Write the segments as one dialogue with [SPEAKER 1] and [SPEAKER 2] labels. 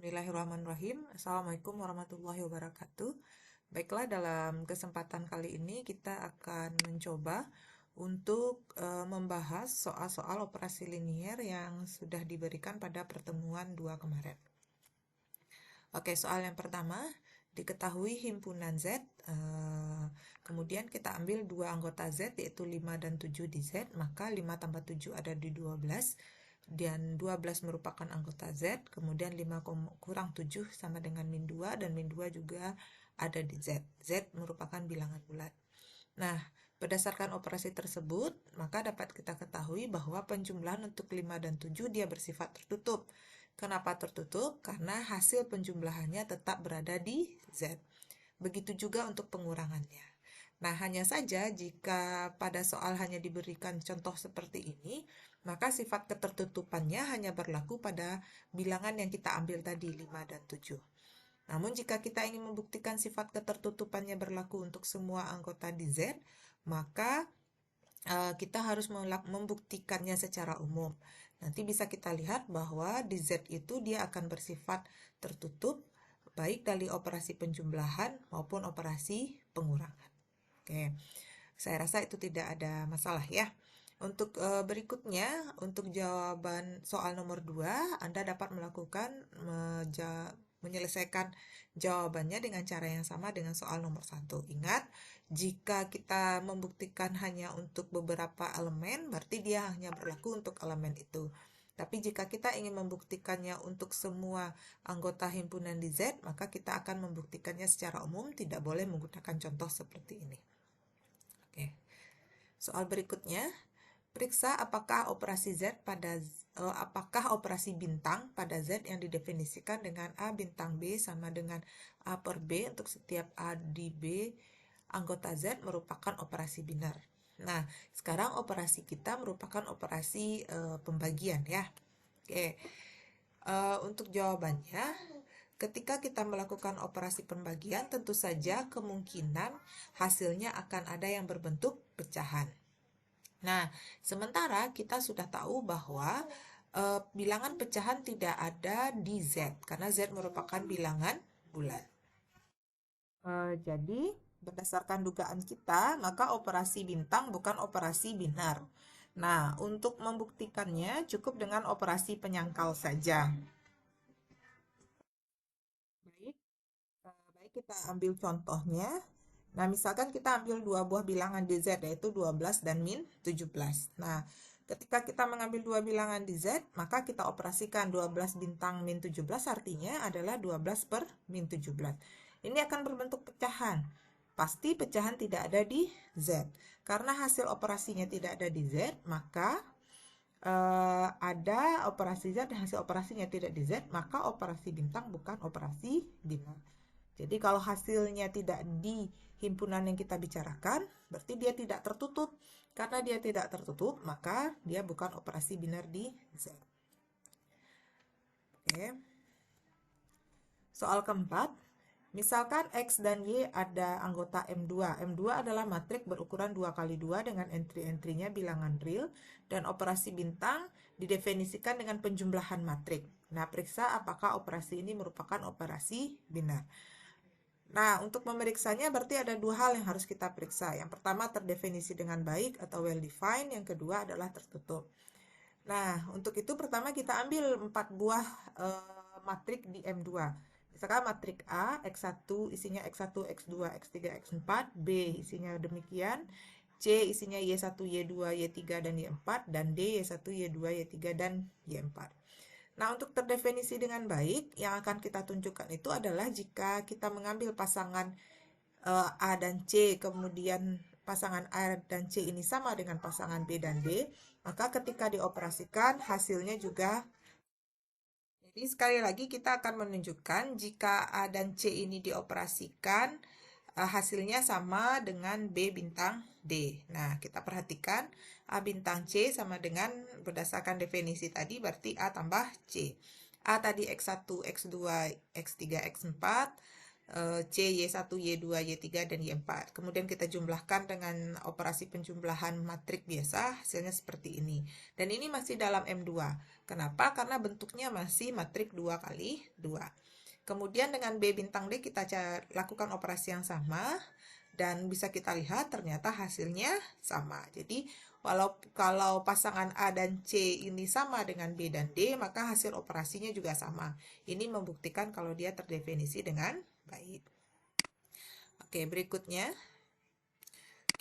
[SPEAKER 1] Bismillahirrahmanirrahim. Assalamualaikum warahmatullahi wabarakatuh. Baiklah, dalam kesempatan kali ini kita akan mencoba untuk membahas soal-soal operasi linier yang sudah diberikan pada pertemuan 2 kemarin. Oke, soal yang pertama, diketahui himpunan Z, kemudian kita ambil dua anggota Z yaitu 5 dan 7 di Z, maka 5 tambah 7 ada di 12, dan 12 merupakan anggota Z, kemudian 5 kurang 7 sama dengan min 2, dan min 2 juga ada di Z. Z merupakan bilangan bulat. Nah, berdasarkan operasi tersebut, maka dapat kita ketahui bahwa penjumlahan untuk 5 dan 7 dia bersifat tertutup. Kenapa tertutup? Karena hasil penjumlahannya tetap berada di Z. Begitu juga untuk pengurangannya. Nah, hanya saja jika pada soal hanya diberikan contoh seperti ini, maka sifat ketertutupannya hanya berlaku pada bilangan yang kita ambil tadi, 5 dan 7. Namun jika kita ingin membuktikan sifat ketertutupannya berlaku untuk semua anggota di Z, maka kita harus membuktikannya secara umum. Nanti bisa kita lihat bahwa di Z itu dia akan bersifat tertutup, baik dari operasi penjumlahan maupun operasi pengurangan. Oke, saya rasa itu tidak ada masalah ya. Untuk berikutnya, untuk jawaban soal nomor 2, Anda dapat melakukan menyelesaikan jawabannya dengan cara yang sama dengan soal nomor 1. Ingat, jika kita membuktikan hanya untuk beberapa elemen, berarti dia hanya berlaku untuk elemen itu. Tapi jika kita ingin membuktikannya untuk semua anggota himpunan di Z, maka kita akan membuktikannya secara umum, tidak boleh menggunakan contoh seperti ini. Oke. Soal berikutnya, periksa apakah operasi bintang pada Z yang didefinisikan dengan A bintang B sama dengan A per B untuk setiap A di B anggota Z merupakan operasi binar. Nah, sekarang operasi kita merupakan operasi pembagian ya. Oke. Untuk jawabannya, ketika kita melakukan operasi pembagian, tentu saja kemungkinan hasilnya akan ada yang berbentuk pecahan. Nah, sementara kita sudah tahu bahwa bilangan pecahan tidak ada di Z, karena Z merupakan bilangan bulat. Jadi, berdasarkan dugaan kita, maka operasi bintang bukan operasi binar. Nah, untuk membuktikannya cukup dengan operasi penyangkal saja. Baik, kita ambil contohnya. Nah, misalkan kita ambil dua buah bilangan di Z, yaitu 12 dan min 17. Nah, ketika kita mengambil dua bilangan di Z, maka kita operasikan 12 bintang min 17, artinya adalah 12 per min 17. Ini akan berbentuk pecahan. Pasti pecahan tidak ada di Z. Karena hasil operasinya tidak ada di Z, maka ada operasi Z dan hasil operasinya tidak di Z, maka operasi bintang bukan operasi binar. Jadi kalau hasilnya tidak di himpunan yang kita bicarakan, berarti dia tidak tertutup. Karena dia tidak tertutup, maka dia bukan operasi binar di Z. Oke. Soal keempat, misalkan X dan Y ada anggota M2. M2 adalah matrik berukuran 2 kali 2 dengan entry-entrynya bilangan real, dan operasi bintang didefinisikan dengan penjumlahan matrik. Nah, periksa apakah operasi ini merupakan operasi binar. Nah, untuk memeriksanya berarti ada dua hal yang harus kita periksa. Yang pertama terdefinisi dengan baik atau well defined, yang kedua adalah tertutup. Nah, untuk itu pertama kita ambil 4 buah matrik di M2. Misalkan matrik A, X1 isinya X1, X2, X3, X4, B isinya demikian, C isinya Y1, Y2, Y3, dan Y4, dan D Y1, Y2, Y3, dan Y4. Nah, untuk terdefinisi dengan baik, yang akan kita tunjukkan itu adalah jika kita mengambil pasangan A dan C, kemudian pasangan A dan C ini sama dengan pasangan B dan D, maka ketika dioperasikan hasilnya juga. Jadi sekali lagi kita akan menunjukkan jika A dan C ini dioperasikan, hasilnya sama dengan B bintang D. Nah, kita perhatikan A bintang C sama dengan berdasarkan definisi tadi berarti A tambah C. A tadi X1, X2, X3, X4. C, Y1, Y2, Y3, dan Y4. Kemudian kita jumlahkan dengan operasi penjumlahan matrik biasa, hasilnya seperti ini. Dan ini masih dalam M2. Kenapa? Karena bentuknya masih matrik 2 kali 2. Kemudian dengan B bintang D kita lakukan operasi yang sama. Dan bisa kita lihat ternyata hasilnya sama. Jadi kalau pasangan A dan C ini sama dengan B dan D, maka hasil operasinya juga sama. Ini membuktikan kalau dia terdefinisi dengan baik. Oke, berikutnya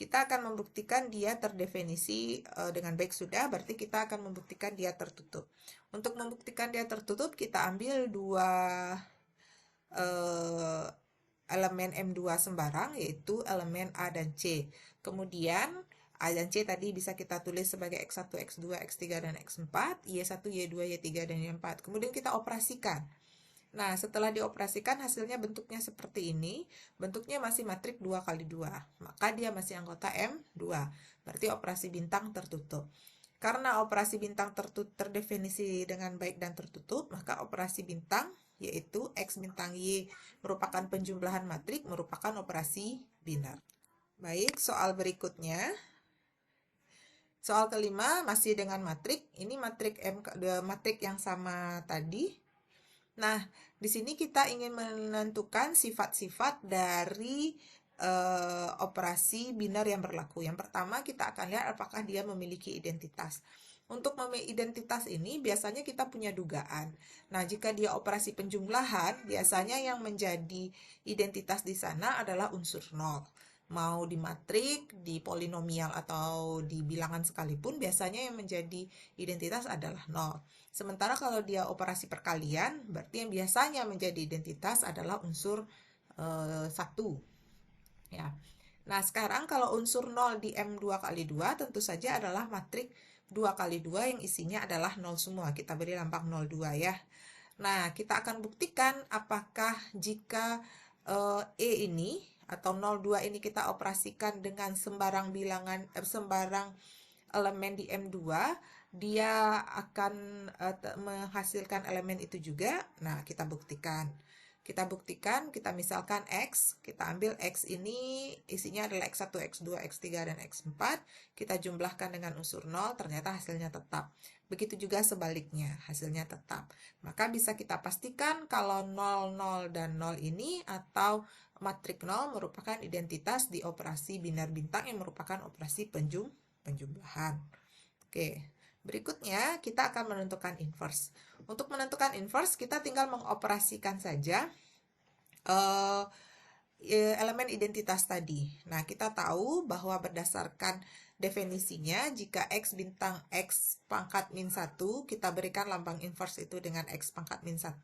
[SPEAKER 1] kita akan membuktikan dia terdefinisi dengan baik sudah, berarti kita akan membuktikan dia tertutup. Untuk membuktikan dia tertutup, kita ambil dua elemen M2 sembarang, yaitu elemen A dan C. Kemudian A dan C tadi bisa kita tulis sebagai X1, X2, X3, dan X4, Y1, Y2, Y3, dan Y4. Kemudian kita operasikan. Nah, setelah dioperasikan hasilnya bentuknya seperti ini. Bentuknya masih matrik 2 kali 2. Maka dia masih anggota M2. Berarti operasi bintang tertutup. Karena operasi bintang terdefinisi dengan baik dan tertutup, maka operasi bintang yaitu X bintang Y merupakan penjumlahan matrik, merupakan operasi biner. Baik, soal berikutnya. Soal kelima masih dengan matrik. Ini matrik yang sama tadi. Nah, di sini kita ingin menentukan sifat-sifat dari operasi biner yang berlaku. Yang pertama kita akan lihat apakah dia memiliki identitas. Untuk memiliki identitas ini biasanya kita punya dugaan. Nah, jika dia operasi penjumlahan, biasanya yang menjadi identitas di sana adalah unsur 0. Mau di matrik, di polinomial, atau di bilangan sekalipun, biasanya yang menjadi identitas adalah 0. Sementara kalau dia operasi perkalian, berarti yang biasanya menjadi identitas adalah unsur 1. Ya. Nah, sekarang kalau unsur 0 di M2 kali 2 tentu saja adalah matrik 2 kali 2 yang isinya adalah 0 semua. Kita beri lambang 02 ya. Nah, kita akan buktikan apakah jika E ini atau 02 ini kita operasikan dengan sembarang bilangan sembarang elemen di M2, dia akan menghasilkan elemen itu juga. Nah, kita buktikan. Kita misalkan X, kita ambil X ini isinya adalah X1, X2, X3, dan X4. Kita jumlahkan dengan unsur 0, ternyata hasilnya tetap. Begitu juga sebaliknya, hasilnya tetap. Maka bisa kita pastikan kalau 0, 0, dan 0 ini atau matrik 0 merupakan identitas di operasi biner bintang yang merupakan operasi penjumlahan. Oke, berikutnya kita akan menentukan inverse. Untuk menentukan inverse, kita tinggal mengoperasikan saja elemen identitas tadi. Nah, kita tahu bahwa berdasarkan definisinya, jika X bintang X pangkat min 1, kita berikan lambang inverse itu dengan X pangkat min 1,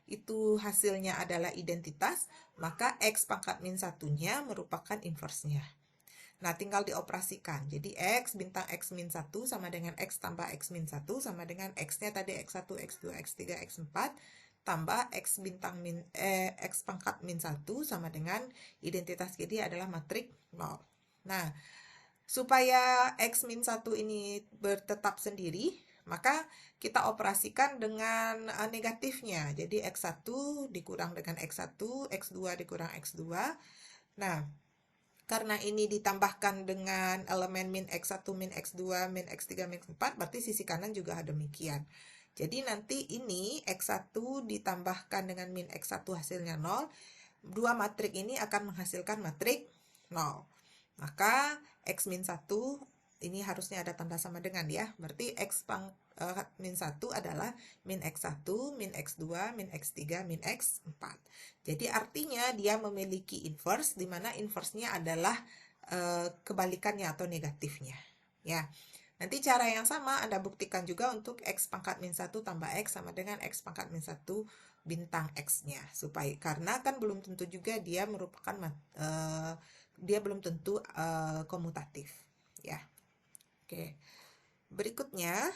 [SPEAKER 1] itu hasilnya adalah identitas, maka X pangkat min 1-nya merupakan inverse-nya. Nah, tinggal dioperasikan. Jadi, X bintang X min 1 sama dengan X tambah X min 1 sama dengan X-nya tadi X1, X2, X3, X4 tambah X pangkat min 1 sama dengan identitas jadi adalah matrik 0. Nah, supaya X min 1 ini tetap sendiri, maka kita operasikan dengan negatifnya. Jadi, X1 dikurang dengan X1, X2 dikurang X2. Nah, karena ini ditambahkan dengan elemen min X1, min X2, min X3, min X4, berarti sisi kanan juga demikian. Jadi nanti ini X1 ditambahkan dengan min X1 hasilnya 0. Dua matrik ini akan menghasilkan matrik 0. Maka X min 1 ini harusnya ada tanda sama dengan ya. Berarti X min 1 adalah min X1, min X2, min X3, min X4. Jadi artinya dia memiliki inverse, di mana inverse-nya adalah kebalikannya atau negatifnya. Ya. Nanti cara yang sama Anda buktikan juga untuk X pangkat min 1 tambah X sama dengan X pangkat min 1 bintang X-nya. Karena kan belum tentu juga dia merupakan dia belum tentu komutatif. Ya. Oke. Berikutnya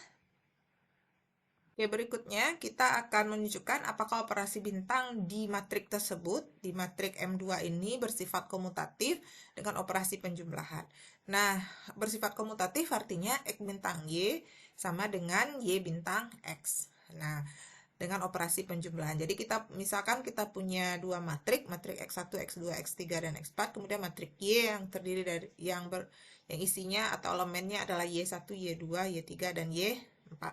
[SPEAKER 1] kita akan menunjukkan apakah operasi bintang di matrik tersebut, di matrik M2 ini bersifat komutatif dengan operasi penjumlahan. Nah, bersifat komutatif artinya X bintang Y sama dengan Y bintang X. Nah, dengan operasi penjumlahan. Jadi misalkan kita punya dua matrik X1, X2, X3 dan X4, kemudian matrik Y yang terdiri dari yang isinya atau elemennya adalah Y1, Y2, Y3 dan Y4.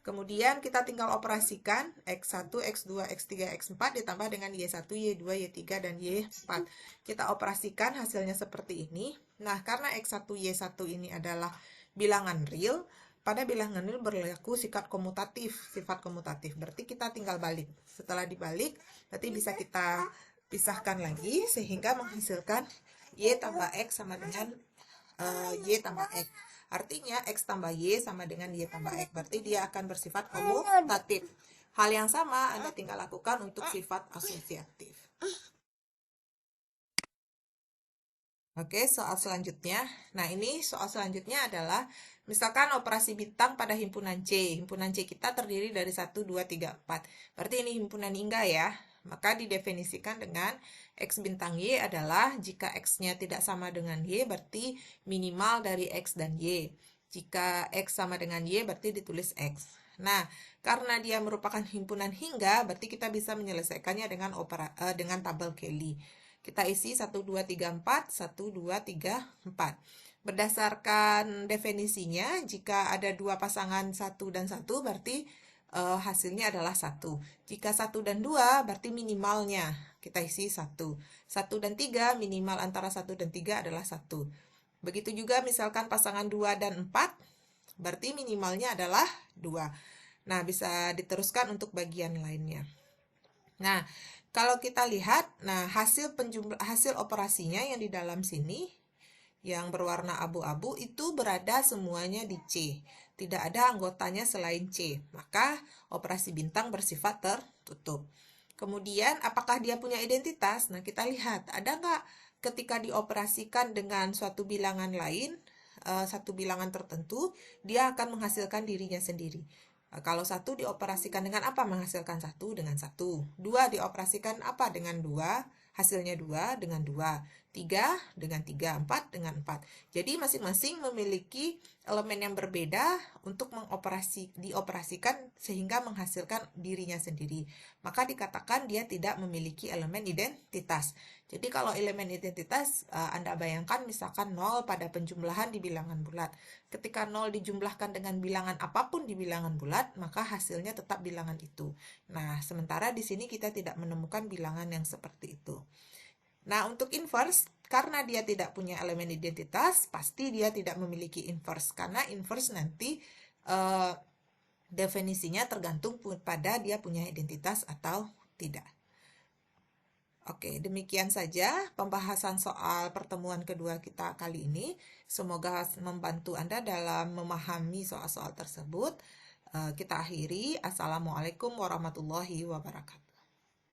[SPEAKER 1] Kemudian kita tinggal operasikan X1, X2, X3, X4 ditambah dengan Y1, Y2, Y3 dan Y4. Kita operasikan hasilnya seperti ini. Nah, karena X1, Y1 ini adalah bilangan real, pada bilangan real berlaku sifat komutatif. Berarti kita tinggal balik. Setelah dibalik, berarti bisa kita pisahkan lagi sehingga menghasilkan Y tambah X sama dengan Y tambah X. Artinya X tambah Y sama dengan Y tambah X. Berarti dia akan bersifat komutatif. Hal yang sama Anda tinggal lakukan untuk sifat asosiatif. Oke, soal selanjutnya. Nah, ini soal selanjutnya adalah misalkan operasi bintang pada himpunan C. Himpunan C kita terdiri dari 1, 2, 3, 4. Berarti ini himpunan hingga ya. Maka didefinisikan dengan X bintang Y adalah jika X-nya tidak sama dengan Y, berarti minimal dari X dan Y. Jika X sama dengan Y, berarti ditulis X. Nah, karena dia merupakan himpunan hingga, berarti kita bisa menyelesaikannya dengan tabel Kelly. Kita isi 1, 2, 3, 4, 1, 2, 3, 4. Berdasarkan definisinya, jika ada dua pasangan 1 dan 1, berarti hasilnya adalah 1. Jika 1 dan 2, berarti minimalnya. Kita isi 1. 1 dan 3, minimal antara 1 dan 3 adalah 1. Begitu juga misalkan pasangan 2 dan 4, berarti minimalnya adalah 2. Nah, bisa diteruskan untuk bagian lainnya. Nah, kalau kita lihat, nah hasil operasinya yang di dalam sini yang berwarna abu-abu itu berada semuanya di C. Tidak ada anggotanya selain C. Maka operasi bintang bersifat tertutup. Kemudian apakah dia punya identitas? Nah, kita lihat ada nggak ketika dioperasikan dengan suatu bilangan lain, satu bilangan tertentu, dia akan menghasilkan dirinya sendiri. Kalau 1 dioperasikan dengan apa? Menghasilkan 1 dengan 1. 2 dioperasikan apa? Dengan 2. Hasilnya 2 dengan 2. 3 dengan 3. 4 dengan 4. Jadi masing-masing memiliki elemen yang berbeda untuk dioperasikan sehingga menghasilkan dirinya sendiri. Maka dikatakan dia tidak memiliki elemen identitas. Jadi kalau elemen identitas, Anda bayangkan misalkan 0 pada penjumlahan di bilangan bulat. Ketika 0 dijumlahkan dengan bilangan apapun di bilangan bulat, maka hasilnya tetap bilangan itu. Nah, sementara di sini kita tidak menemukan bilangan yang seperti itu. Nah, untuk inverse, karena dia tidak punya elemen identitas, pasti dia tidak memiliki inverse. Karena inverse nanti definisinya tergantung pada dia punya identitas atau tidak. Oke, demikian saja pembahasan soal pertemuan kedua kita kali ini. Semoga membantu Anda dalam memahami soal-soal tersebut. Kita akhiri. Assalamualaikum warahmatullahi wabarakatuh.